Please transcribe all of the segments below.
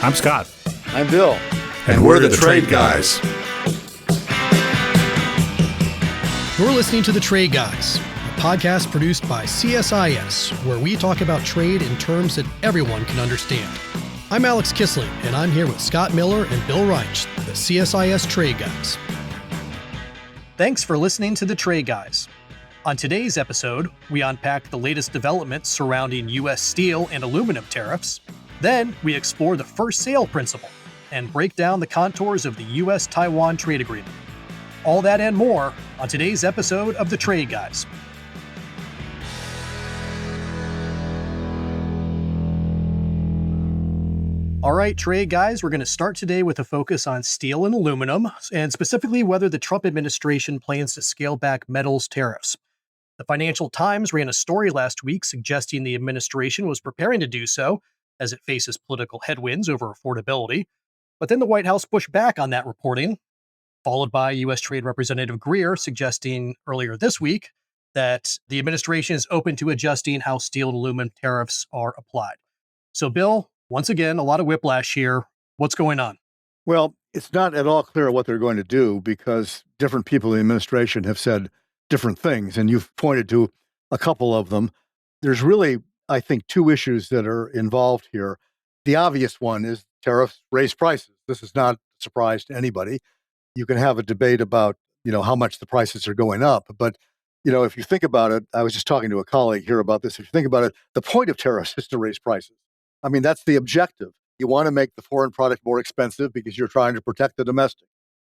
I'm Scott. I'm Bill. And we're the Trade Guys. You're listening to The Trade Guys, a podcast produced by CSIS, where we talk about trade in terms that everyone can understand. I'm Alex Kissling, and I'm here with Scott Miller and Bill Reich, the CSIS Trade Guys. Thanks for listening to The Trade Guys. On today's episode, we unpack the latest developments surrounding U.S. steel and aluminum tariffs. Then we explore the first sale principle and break down the contours of the US-Taiwan trade agreement. All that and more on today's episode of The Trade Guys. All right, Trade Guys, we're going to start today with a focus on steel and aluminum, and specifically whether the Trump administration plans to scale back metals tariffs. The Financial Times ran a story last week suggesting the administration was preparing to do so as it faces political headwinds over affordability. But then the White House pushed back on that reporting, followed by U.S. Trade Representative Greer suggesting earlier this week that the administration is open to adjusting how steel and aluminum tariffs are applied. So, Bill, once again, a lot of whiplash here. What's going on? Well, it's not at all clear what they're going to do because different people in the administration have said different things, and you've pointed to a couple of them. There's really, I think, two issues that are involved here. The obvious one is tariffs raise prices. This is not a surprise to anybody. You can have a debate about, how much the prices are going up. But, if you think about it, I was just talking to a colleague here about this. If you think about it, the point of tariffs is to raise prices. I mean, that's the objective. You want to make the foreign product more expensive because you're trying to protect the domestic.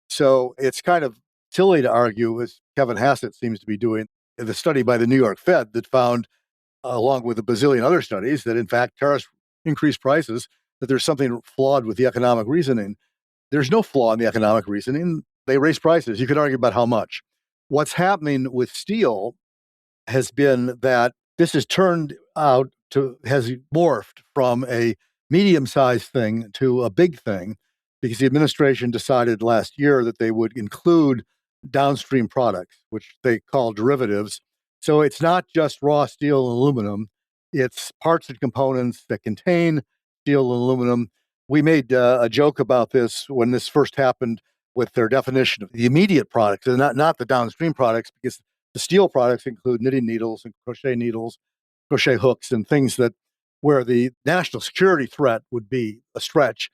So it's kind of silly to argue, as Kevin Hassett seems to be doing, the study by the New York Fed that found, along with a bazillion other studies, that in fact tariffs increase prices, that there's something flawed with the economic reasoning. There's no flaw in the economic reasoning. They raise prices. You could argue about how much. What's happening with steel has been that this has turned out has morphed from a medium-sized thing to a big thing because the administration decided last year that they would include downstream products, which they call derivatives. So it's not just raw steel and aluminum. It's parts and components that contain steel and aluminum. We made a joke about this when this first happened with their definition of the immediate products, and not the downstream products, because the steel products include knitting needles and crochet hooks, and things that where the national security threat would be a stretch,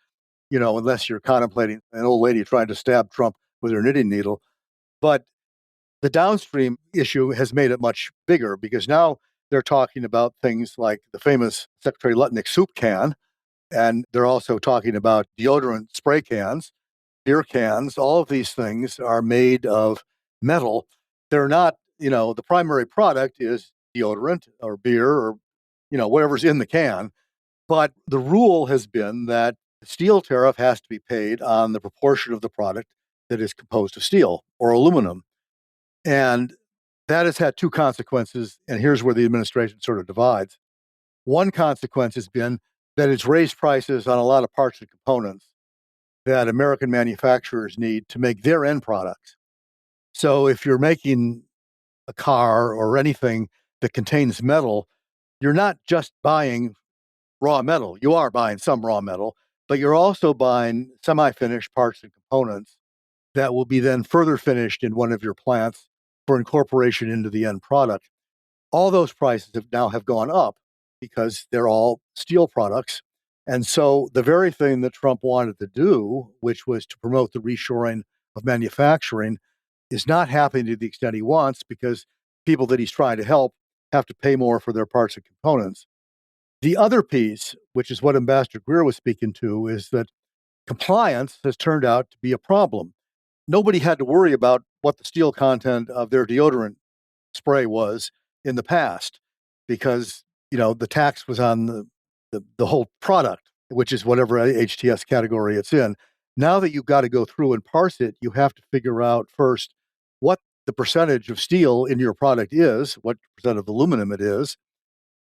unless you're contemplating an old lady trying to stab Trump with her knitting needle. But the downstream issue has made it much bigger because now they're talking about things like the famous Secretary Lutnick soup can, and they're also talking about deodorant spray cans, beer cans. All of these things are made of metal. They're not, the primary product is deodorant or beer or, whatever's in the can. But the rule has been that the steel tariff has to be paid on the proportion of the product that is composed of steel or aluminum. And that has had two consequences, and here's where the administration sort of divides. One consequence has been that it's raised prices on a lot of parts and components that American manufacturers need to make their end products. So if you're making a car or anything that contains metal, you're not just buying raw metal. You are buying some raw metal, but you're also buying semi-finished parts and components that will be then further finished in one of your plants for incorporation into the end product. All those prices have gone up because they're all steel products. And so the very thing that Trump wanted to do, which was to promote the reshoring of manufacturing, is not happening to the extent he wants because people that he's trying to help have to pay more for their parts and components. The other piece, which is what Ambassador Greer was speaking to, is that compliance has turned out to be a problem. Nobody had to worry about what the steel content of their deodorant spray was in the past because, the tax was on the whole product, which is whatever HTS category it's in. Now that you've got to go through and parse it, you have to figure out first what the percentage of steel in your product is, what percent of aluminum it is,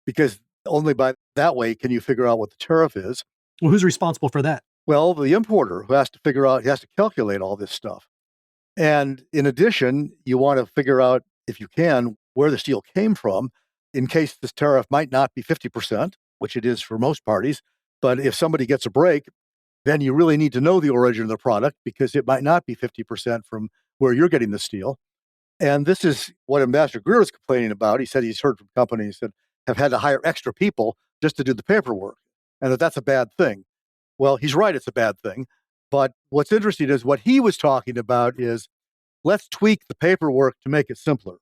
because only by that way can you figure out what the tariff is. Well, who's responsible for that? Well, the importer who has to calculate all this stuff. And in addition, you want to figure out, if you can, where the steel came from in case this tariff might not be 50%, which it is for most parties. But if somebody gets a break, then you really need to know the origin of the product because it might not be 50% from where you're getting the steel. And this is what Ambassador Greer was complaining about. He said he's heard from companies that have had to hire extra people just to do the paperwork and that's a bad thing. Well, he's right, it's a bad thing. But what's interesting is what he was talking about is let's tweak the paperwork to make it simpler.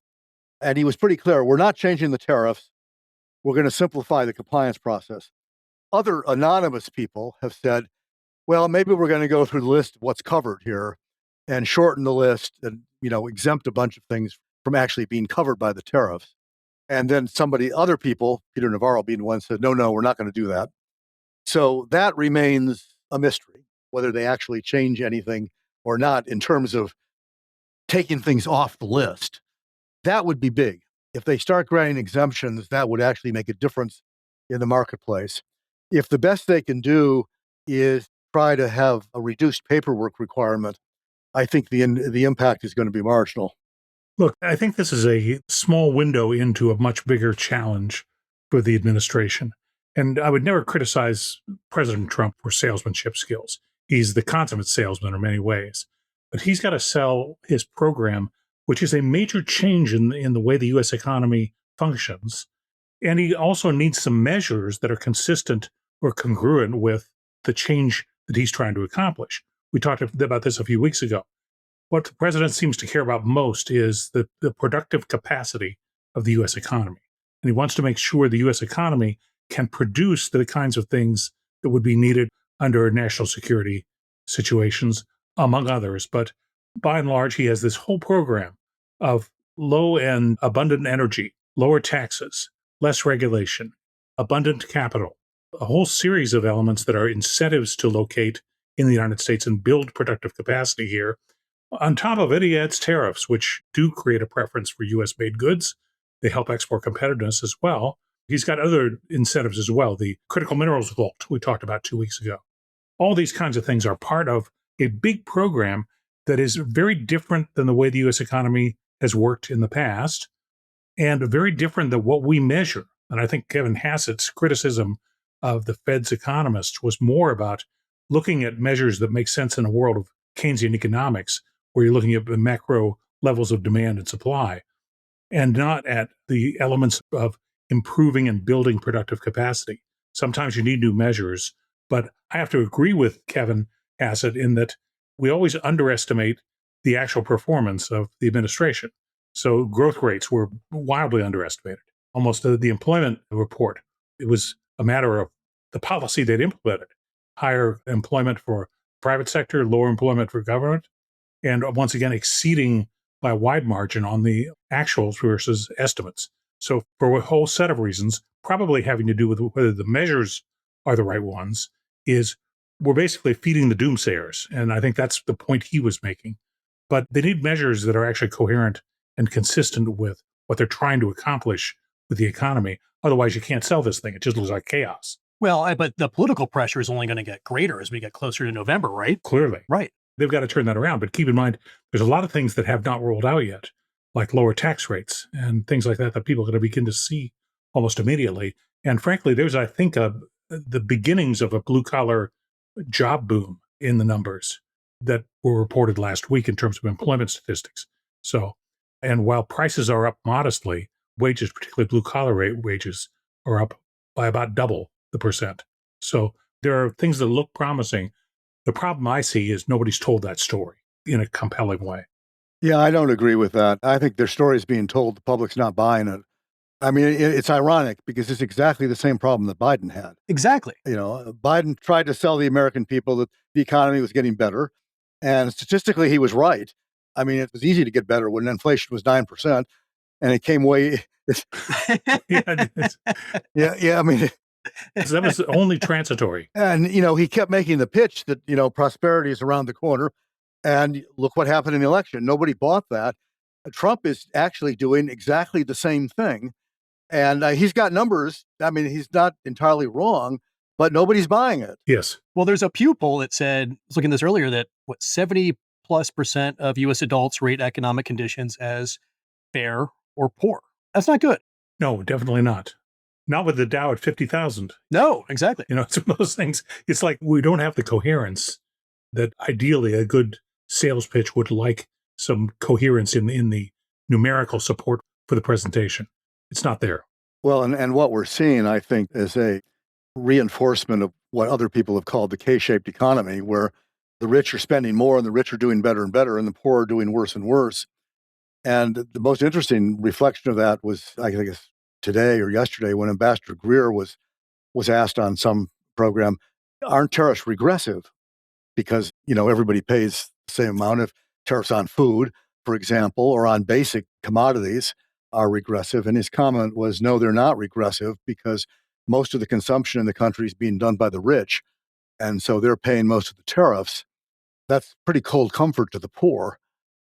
And he was pretty clear, we're not changing the tariffs. We're going to simplify the compliance process. Other anonymous people have said, well, maybe we're going to go through the list of what's covered here and shorten the list and, exempt a bunch of things from actually being covered by the tariffs. And then other people, Peter Navarro being one, said, no, we're not going to do that. So that remains a mystery, whether they actually change anything or not in terms of taking things off the list. That would be big. If they start granting exemptions, that would actually make a difference in the marketplace. If the best they can do is try to have a reduced paperwork requirement, I think the impact is going to be marginal. Look, I think this is a small window into a much bigger challenge for the administration. And I would never criticize President Trump for salesmanship skills. He's the consummate salesman in many ways. But he's got to sell his program, which is a major change in the way the U.S. economy functions. And he also needs some measures that are consistent or congruent with the change that he's trying to accomplish. We talked about this a few weeks ago. What the president seems to care about most is the productive capacity of the U.S. economy. And he wants to make sure the U.S. economy can produce the kinds of things that would be needed under national security situations, among others. But by and large, he has this whole program of low and abundant energy, lower taxes, less regulation, abundant capital, a whole series of elements that are incentives to locate in the United States and build productive capacity here. On top of it, he adds tariffs, which do create a preference for U.S.-made goods. They help export competitiveness as well. He's got other incentives as well. The critical minerals vault we talked about 2 weeks ago. All these kinds of things are part of a big program that is very different than the way the U.S. economy has worked in the past and very different than what we measure. And I think Kevin Hassett's criticism of the Fed's economists was more about looking at measures that make sense in a world of Keynesian economics, where you're looking at the macro levels of demand and supply, and not at the elements of improving and building productive capacity. Sometimes you need new measures, but I have to agree with Kevin Hassett in that we always underestimate the actual performance of the administration. So growth rates were wildly underestimated. Almost the employment report, it was a matter of the policy they'd implemented. Higher employment for private sector, lower employment for government, and once again exceeding by a wide margin on the actuals versus estimates. So for a whole set of reasons, probably having to do with whether the measures are the right ones, is we're basically feeding the doomsayers. And I think that's the point he was making. But they need measures that are actually coherent and consistent with what they're trying to accomplish with the economy. Otherwise, you can't sell this thing. It just looks like chaos. Well, but the political pressure is only going to get greater as we get closer to November, right? Clearly. Right. They've got to turn that around. But keep in mind, there's a lot of things that have not rolled out yet, like lower tax rates and things like that people are going to begin to see almost immediately. And frankly, there's, I think, the beginnings of a blue-collar job boom in the numbers that were reported last week in terms of employment statistics. So, and while prices are up modestly, wages, particularly blue-collar wages, are up by about double the percent. So there are things that look promising. The problem I see is nobody's told that story in a compelling way. Yeah, I don't agree with that. I think their story is being told. The public's not buying it. I mean, it's ironic because it's exactly the same problem that Biden had. Exactly. Biden tried to sell the American people that the economy was getting better. And statistically, he was right. I mean, it was easy to get better when inflation was 9%. And it came way... yeah, I mean... That was only transitory. And, he kept making the pitch that, prosperity is around the corner. And look what happened in the election. Nobody bought that. Trump is actually doing exactly the same thing. And he's got numbers. I mean, he's not entirely wrong, but nobody's buying it. Yes. Well, there's a Pew poll that said, I was looking at this earlier, that 70+% of U.S. adults rate economic conditions as fair or poor. That's not good. No, definitely not. Not with the Dow at 50,000. No, exactly. It's one of those things. It's like we don't have the coherence that ideally a good sales pitch would like some coherence in the numerical support for the presentation. It's not there. Well, and what we're seeing, I think, is a reinforcement of what other people have called the K-shaped economy, where the rich are spending more and the rich are doing better and better and the poor are doing worse and worse. And the most interesting reflection of that was, I think it's today or yesterday, when Ambassador Greer was asked on some program, aren't tariffs regressive? Because, everybody pays the same amount of tariffs on food, for example, or on basic commodities are regressive. And his comment was, no, they're not regressive because most of the consumption in the country is being done by the rich. And so they're paying most of the tariffs. That's pretty cold comfort to the poor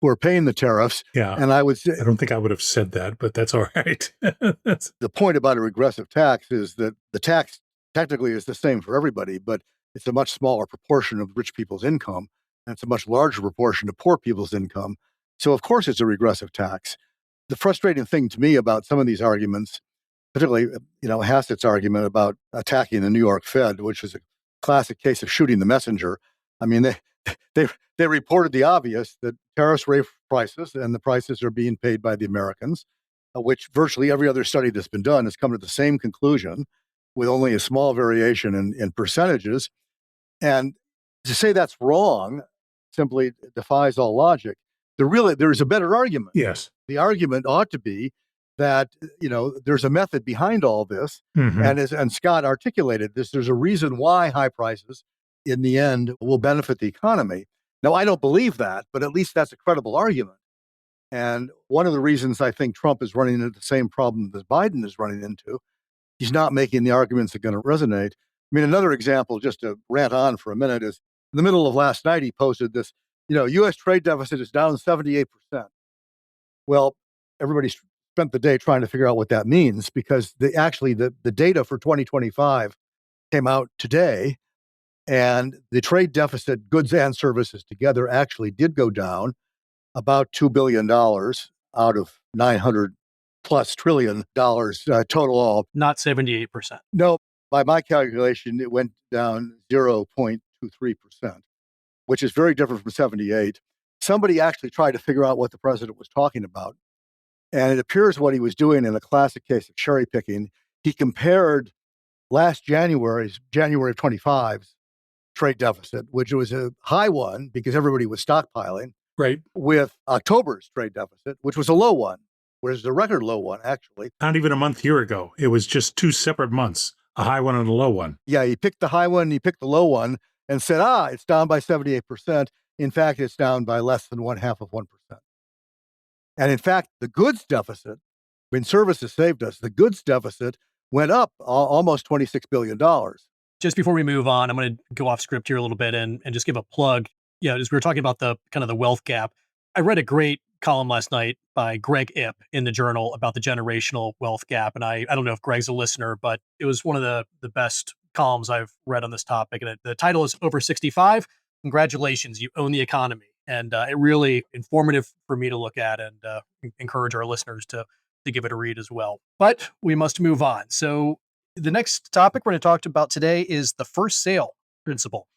who are paying the tariffs. Yeah. And I would say, I don't think I would have said that, but that's all right. the point about a regressive tax is that the tax technically is the same for everybody, but it's a much smaller proportion of rich people's income, and it's a much larger proportion of poor people's income. So, of course, it's a regressive tax. The frustrating thing to me about some of these arguments, particularly, Hassett's argument about attacking the New York Fed, which is a classic case of shooting the messenger. I mean, they reported the obvious, that tariffs raise prices, and the prices are being paid by the Americans, which virtually every other study that's been done has come to the same conclusion, with only a small variation in percentages. And to say that's wrong simply defies all logic. There's a better argument. Yes. The argument ought to be that, there's a method behind all this. Mm-hmm. And Scott articulated this, there's a reason why high prices in the end will benefit the economy. Now, I don't believe that, but at least that's a credible argument. And one of the reasons I think Trump is running into the same problem that Biden is running into, he's not making the arguments that are going to resonate. I mean, another example, just to rant on for a minute, is in the middle of last night, he posted this, U.S. trade deficit is down 78%. Well, everybody spent the day trying to figure out what that means, because the data for 2025 came out today, and the trade deficit, goods and services together, actually did go down about $2 billion out of $900+ trillion total all. Not 78%. No, by my calculation, it went down 0.23%, which is very different from 78. Somebody actually tried to figure out what the president was talking about. And it appears what he was doing, in a classic case of cherry picking, he compared last January of 25's trade deficit, which was a high one because everybody was stockpiling, Right. with October's trade deficit, which was a low one, whereas the record low one, actually. Not even a month here ago. It was just two separate months, a high one and a low one. Yeah, he picked the high one, he picked the low one, and said, it's down by 78%. In fact, it's down by less than 0.5%. And in fact, the goods deficit, when services saved us, the goods deficit went up almost $26 billion. Just before we move on, I'm going to go off script here a little bit and just give a plug. Yeah, as we were talking about the kind of the wealth gap, I read a great column last night by Greg Ip in the Journal about the generational wealth gap. And I don't know if Greg's a listener, but it was one of the best columns I've read on this topic. And the title is Over 65. Congratulations, you own the economy. And it really informative for me to look at, and encourage our listeners to give it a read as well. But we must move on. So the next topic we're going to talk about today is the first sale principle.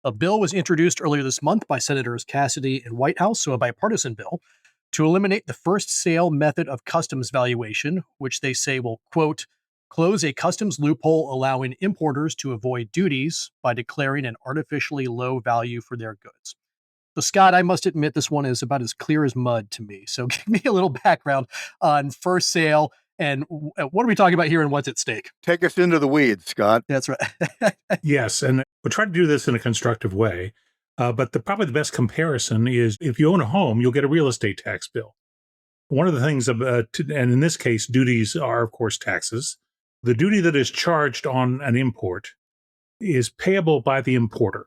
A bill was introduced earlier this month by Senators Cassidy and Whitehouse, so a bipartisan bill, to eliminate the first sale method of customs valuation, which they say will, quote, close a customs loophole allowing importers to avoid duties by declaring an artificially low value for their goods. So, Scott, I must admit this one is about as clear as mud to me. So give me a little background on first sale and what are we talking about here and what's at stake? Take us into the weeds, Scott. That's right. Yes, and we'll try to do this in a constructive way. But probably the best comparison is if you own a home, you'll get a real estate tax bill. One of the things, and in this case, duties are, of course, taxes. The duty that is charged on an import is payable by the importer.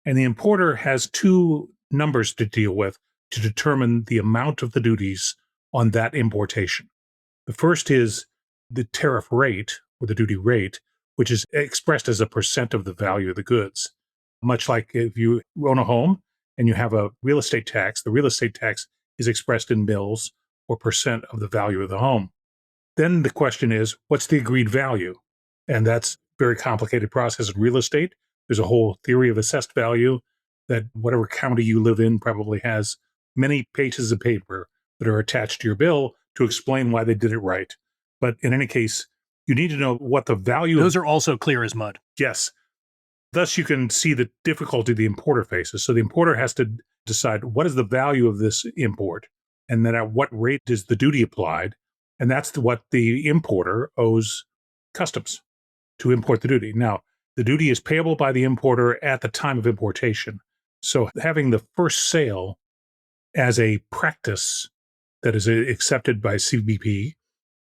And the importer has two numbers to deal with to determine the amount of the duties on that importation. The first is the tariff rate, or the duty rate, which is expressed as a percent of the value of the goods. Much like if you own a home and you have a real estate tax, the real estate tax is expressed in mils or percent of the value of the home. Then the question is, what's the agreed value? And that's a very complicated process in real estate. There's a whole theory of assessed value that whatever county you live in probably has many pages of paper that are attached to your bill to explain why they did it right. But in any case, you need to know what the value Those are also clear as mud. Yes. Thus, you can see the difficulty the importer faces. So the importer has to decide what is the value of this import, and then at what rate is the duty applied. And that's what the importer owes customs to import the duty. Now, the duty is payable by the importer at the time of importation. So having the first sale as a practice that is accepted by CBP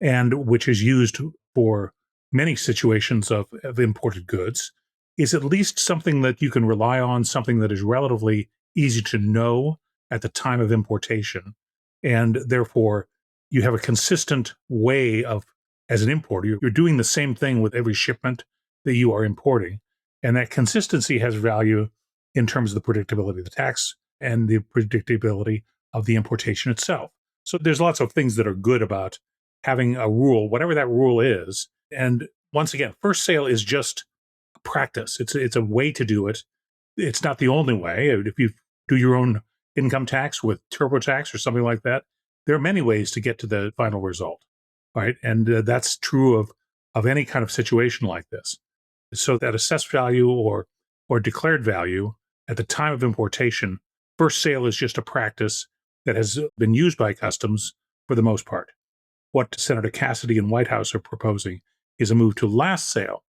and which is used for many situations of imported goods is at least something that you can rely on, something that is relatively easy to know at the time of importation. And therefore, you have a consistent way of, as an importer, you're doing the same thing with every shipment that you are importing. And that consistency has value in terms of the predictability of the tax and the predictability of the importation itself. So there's lots of things that are good about having a rule, whatever that rule is. And once again, first sale is just a practice. It's a way to do it. It's not the only way. If you do your own income tax with TurboTax or something like that, there are many ways to get to the final result, right? And that's true of any kind of situation like this. So that assessed value or declared value at the time of importation, first sale is just a practice that has been used by customs for the most part. What Senator Cassidy and White House are proposing is a move to last sale,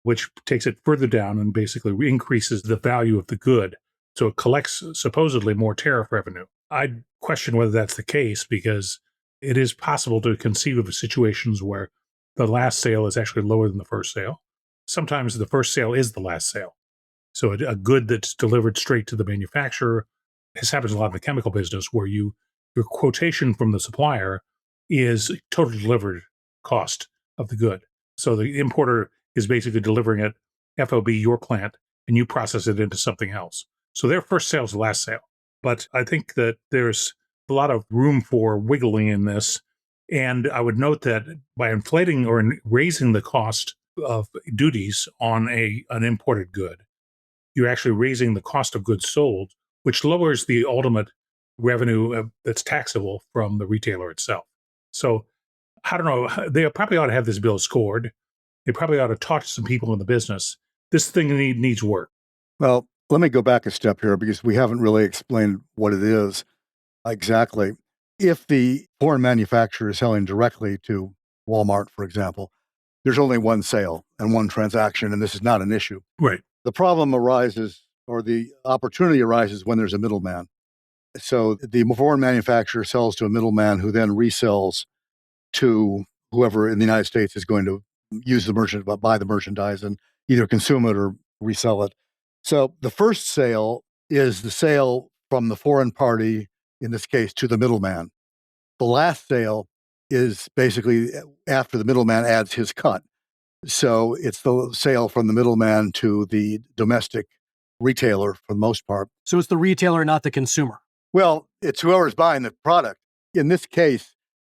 which takes it further down and basically increases the value of the good. So it collects supposedly more tariff revenue. I question whether that's the case because it is possible to conceive of situations where the last sale is actually lower than the first sale. Sometimes the first sale is the last sale. So a good that's delivered straight to the manufacturer, this happens a lot in the chemical business where your quotation from the supplier is total delivered cost of the good. So the importer is basically delivering it FOB your plant and you process it into something else. So their first sale is the last sale. But I think that there's a lot of room for wiggling in this. And I would note that by inflating or raising the cost of duties on an imported good, you're actually raising the cost of goods sold, which lowers the ultimate revenue that's taxable from the retailer itself. So I don't know. They probably ought to have this bill scored. They probably ought to talk to some people in the business. This thing needs work. Well, let me go back a step here because we haven't really explained what it is exactly. If the foreign manufacturer is selling directly to Walmart, for example, there's only one sale and one transaction, and this is not an issue. Right. The problem arises, or the opportunity arises, when there's a middleman. So the foreign manufacturer sells to a middleman who then resells to whoever in the United States is going to use the buy the merchandise and either consume it or resell it. So the first sale is the sale from the foreign party, in this case, to the middleman. The last sale is basically after the middleman adds his cut. So it's the sale from the middleman to the domestic retailer for the most part. So it's the retailer, not the consumer. Well, it's whoever's buying the product. In this case,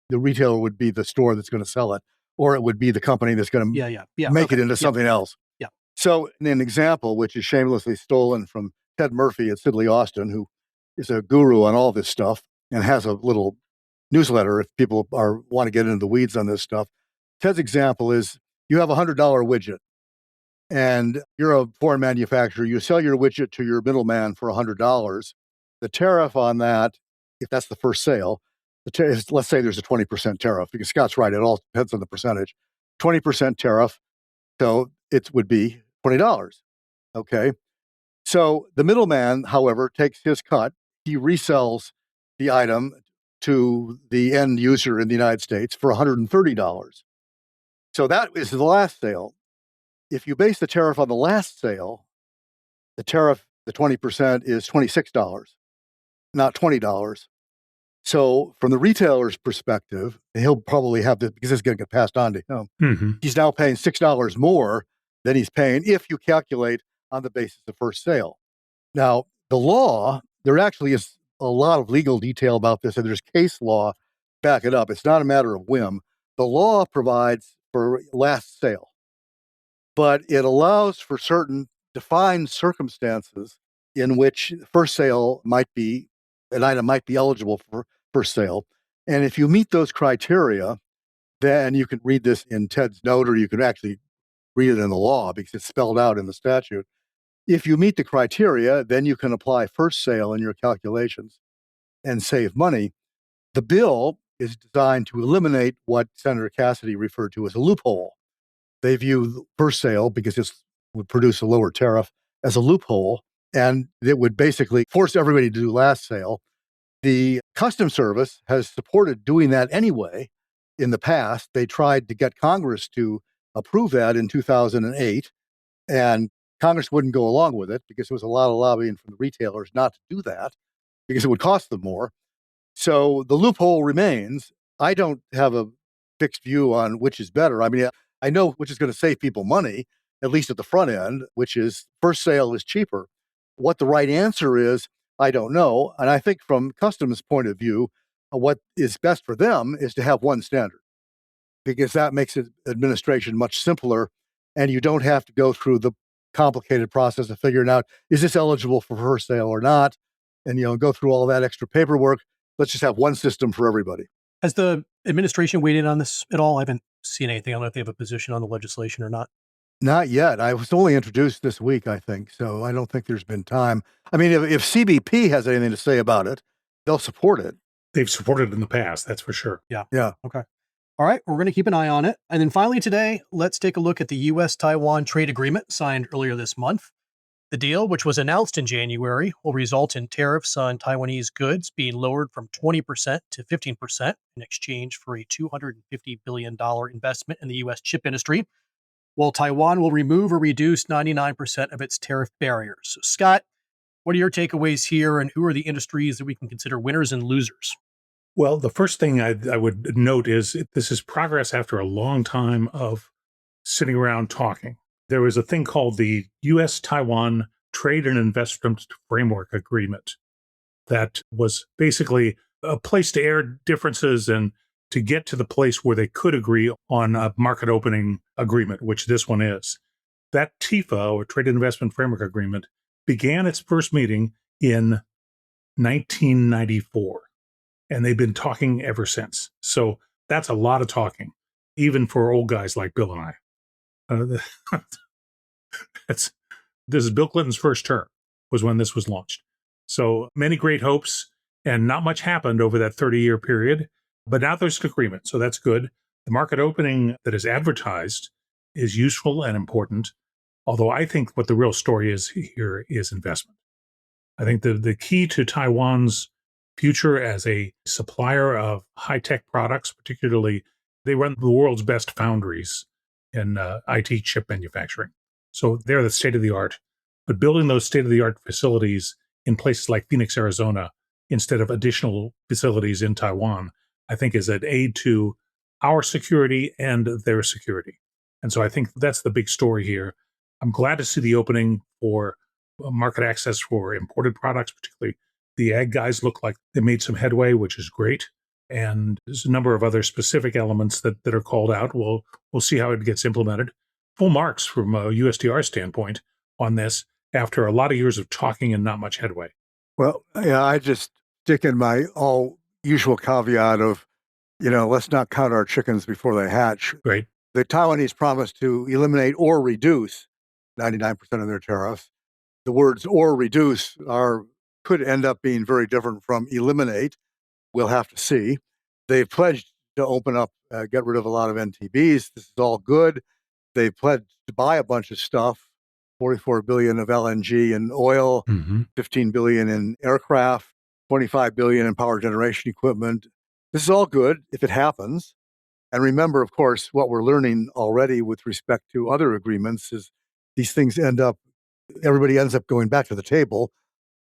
the retailer would be the store that's going to sell it, or it would be the company that's going to make it into something else. Yeah. So an example, which is shamelessly stolen from Ted Murphy at Sidley Austin, who is a guru on all this stuff and has a little newsletter if people want to get into the weeds on this stuff. Ted's example is you have a $100 widget and you're a foreign manufacturer. You sell your widget to your middleman for $100. The tariff on that, if that's the first sale, let's say there's a 20% tariff, because Scott's right, it all depends on the percentage. 20% tariff, so it would be $20. Okay. So the middleman, however, takes his cut. He resells the item to the end user in the United States for $130. So that is the last sale. If you base the tariff on the last sale, the tariff, the 20% is $26, not $20. So from the retailer's perspective, he'll probably have this, because it's going to get passed on to him. Mm-hmm. He's now paying $6 more than he's paying if you calculate on the basis of first sale. Now, the law, there actually is a lot of legal detail about this, and there's case law back it up. It's not a matter of whim. The law provides for last sale, but it allows for certain defined circumstances in which first sale an item might be eligible for first sale. And if you meet those criteria, then you can read this in Ted's note, or you can actually read it in the law because it's spelled out in the statute. If you meet the criteria, then you can apply first sale in your calculations and save money. The bill is designed to eliminate what Senator Cassidy referred to as a loophole. They view first sale, because it would produce a lower tariff, as a loophole, and it would basically force everybody to do last sale. The Customs Service has supported doing that anyway. In the past, they tried to get Congress to approve that in 2008, and Congress wouldn't go along with it because there was a lot of lobbying from the retailers not to do that because it would cost them more. So the loophole remains. I don't have a fixed view on which is better. I mean, I know which is going to save people money, at least at the front end, which is first sale is cheaper. What the right answer is, I don't know. And I think from customs point of view, what is best for them is to have one standard, because that makes administration much simpler, and you don't have to go through the complicated process of figuring out, is this eligible for first sale or not? And, go through all that extra paperwork. Let's just have one system for everybody. Has the administration weighed in on this at all? I haven't seen anything. I don't know if they have a position on the legislation or not. Not yet. I was only introduced this week, I think, so I don't think there's been time. I mean, if CBP has anything to say about it, they'll support it. They've supported it in the past, that's for sure. Yeah. Okay. All right, we're going to keep an eye on it. And then finally today, let's take a look at the US-Taiwan trade agreement signed earlier this month. The deal, which was announced in January, will result in tariffs on Taiwanese goods being lowered from 20% to 15% in exchange for a $250 billion investment in the U.S. chip industry, while Taiwan will remove or reduce 99% of its tariff barriers. So, Scott, what are your takeaways here, and who are the industries that we can consider winners and losers? Well, the first thing I would note is this is progress after a long time of sitting around talking. There was a thing called the US-Taiwan Trade and Investment Framework Agreement that was basically a place to air differences and to get to the place where they could agree on a market opening agreement, which this one is. That TIFA, or Trade and Investment Framework Agreement, began its first meeting in 1994, and they've been talking ever since. So that's a lot of talking, even for old guys like Bill and I. This is Bill Clinton's first term was when this was launched. So many great hopes, and not much happened over that 30-year period. But now there's an agreement, so that's good. The market opening that is advertised is useful and important, although I think what the real story is here is investment. I think the key to Taiwan's future as a supplier of high-tech products, particularly, they run the world's best foundries in IT chip manufacturing. So they're the state-of-the-art. But building those state-of-the-art facilities in places like Phoenix, Arizona, instead of additional facilities in Taiwan, I think is an aid to our security and their security. And so I think that's the big story here. I'm glad to see the opening for market access for imported products, particularly the ag guys look like they made some headway, which is great. And there's a number of other specific elements that are called out. We'll see how it gets implemented. Full marks from a USTR standpoint on this after a lot of years of talking and not much headway. Well, yeah, I just stick in my all usual caveat of, let's not count our chickens before they hatch. Right. The Taiwanese promised to eliminate or reduce 99% of their tariffs. The words "or reduce" could end up being very different from eliminate. We'll have to see. They've pledged to open up, get rid of a lot of NTBs. This is all good. They pledged to buy a bunch of stuff, $44 billion of LNG and oil, $15 billion in aircraft, $25 billion in power generation equipment. This is all good if it happens. And remember, of course, what we're learning already with respect to other agreements is these things everybody ends up going back to the table,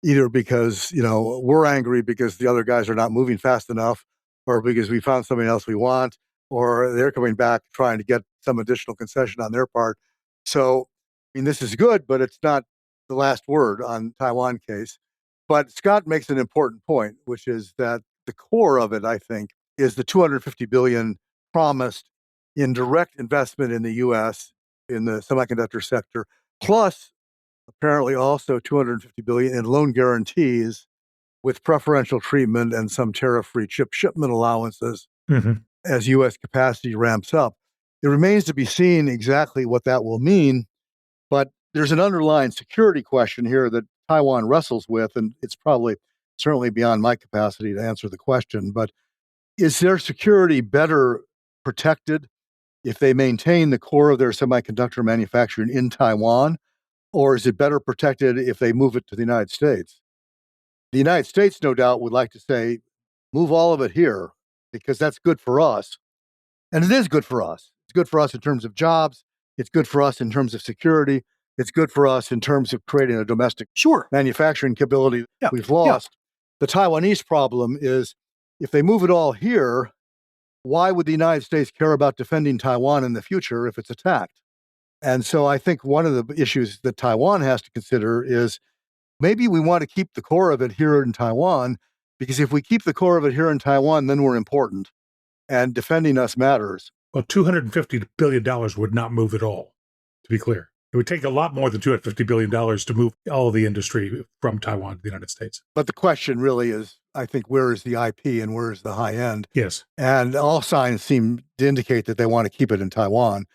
either because, we're angry because the other guys are not moving fast enough, or because we found something else we want, or they're coming back trying to get some additional concession on their part. So, this is good, but it's not the last word on Taiwan case. But Scott makes an important point, which is that the core of it, I think, is the $250 billion promised in direct investment in the U.S. in the semiconductor sector, plus apparently also $250 billion in loan guarantees with preferential treatment and some tariff-free chip shipment allowances as U.S. capacity ramps up. It remains to be seen exactly what that will mean, but there's an underlying security question here that Taiwan wrestles with, and it's probably certainly beyond my capacity to answer the question, but is their security better protected if they maintain the core of their semiconductor manufacturing in Taiwan, or is it better protected if they move it to the United States? The United States, no doubt, would like to say, move all of it here, because that's good for us. And it is good for us. It's good for us in terms of jobs. It's good for us in terms of security. It's good for us in terms of creating a domestic manufacturing capability we've lost. The Taiwanese problem is, if they move it all here, why would the United States care about defending Taiwan in the future if it's attacked? And so I think one of the issues that Taiwan has to consider is maybe we want to keep the core of it here in Taiwan, because if we keep the core of it here in Taiwan, then we're important and defending us matters. Well, $250 billion would not move at all, to be clear. It would take a lot more than $250 billion to move all of the industry from Taiwan to the United States. But the question really is, I think, where is the IP and where is the high end? Yes. And all signs seem to indicate that they want to keep it in Taiwan.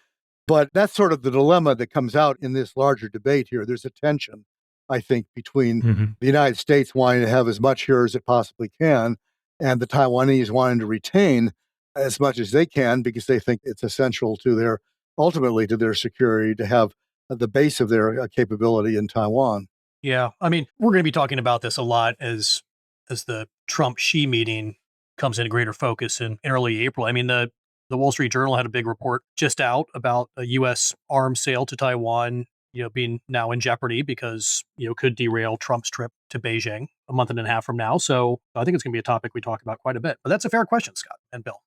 But that's sort of the dilemma that comes out in this larger debate here. There's a tension, I think, between the United States wanting to have as much here as it possibly can, and the Taiwanese wanting to retain as much as they can because they think it's essential to their, ultimately to their security, to have the base of their capability in Taiwan. Yeah. I mean, we're going to be talking about this a lot as the Trump-Xi meeting comes into greater focus in early April. I mean, the Wall Street Journal had a big report just out about a U.S. arms sale to Taiwan, being now in jeopardy because, could derail Trump's trip to Beijing a month and a half from now. So I think it's going to be a topic we talk about quite a bit. But that's a fair question, Scott and Bill.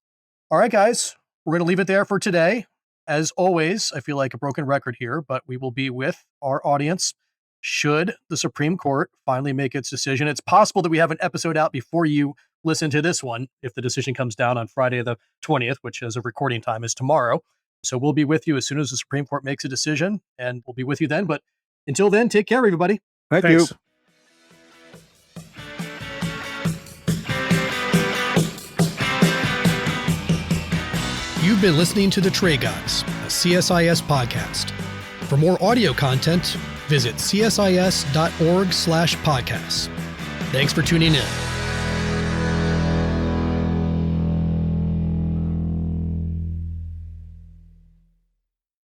All right, guys, we're going to leave it there for today. As always, I feel like a broken record here, but we will be with our audience should the Supreme Court finally make its decision. It's possible that we have an episode out before you listen to this one, if the decision comes down on Friday the 20th, which as of recording time is tomorrow. So we'll be with you as soon as the Supreme Court makes a decision, and we'll be with you then. But until then, take care, everybody. Thank you. You've been listening to The Trade Guys, a CSIS podcast. For more audio content, visit csis.org/podcasts. Thanks for tuning in.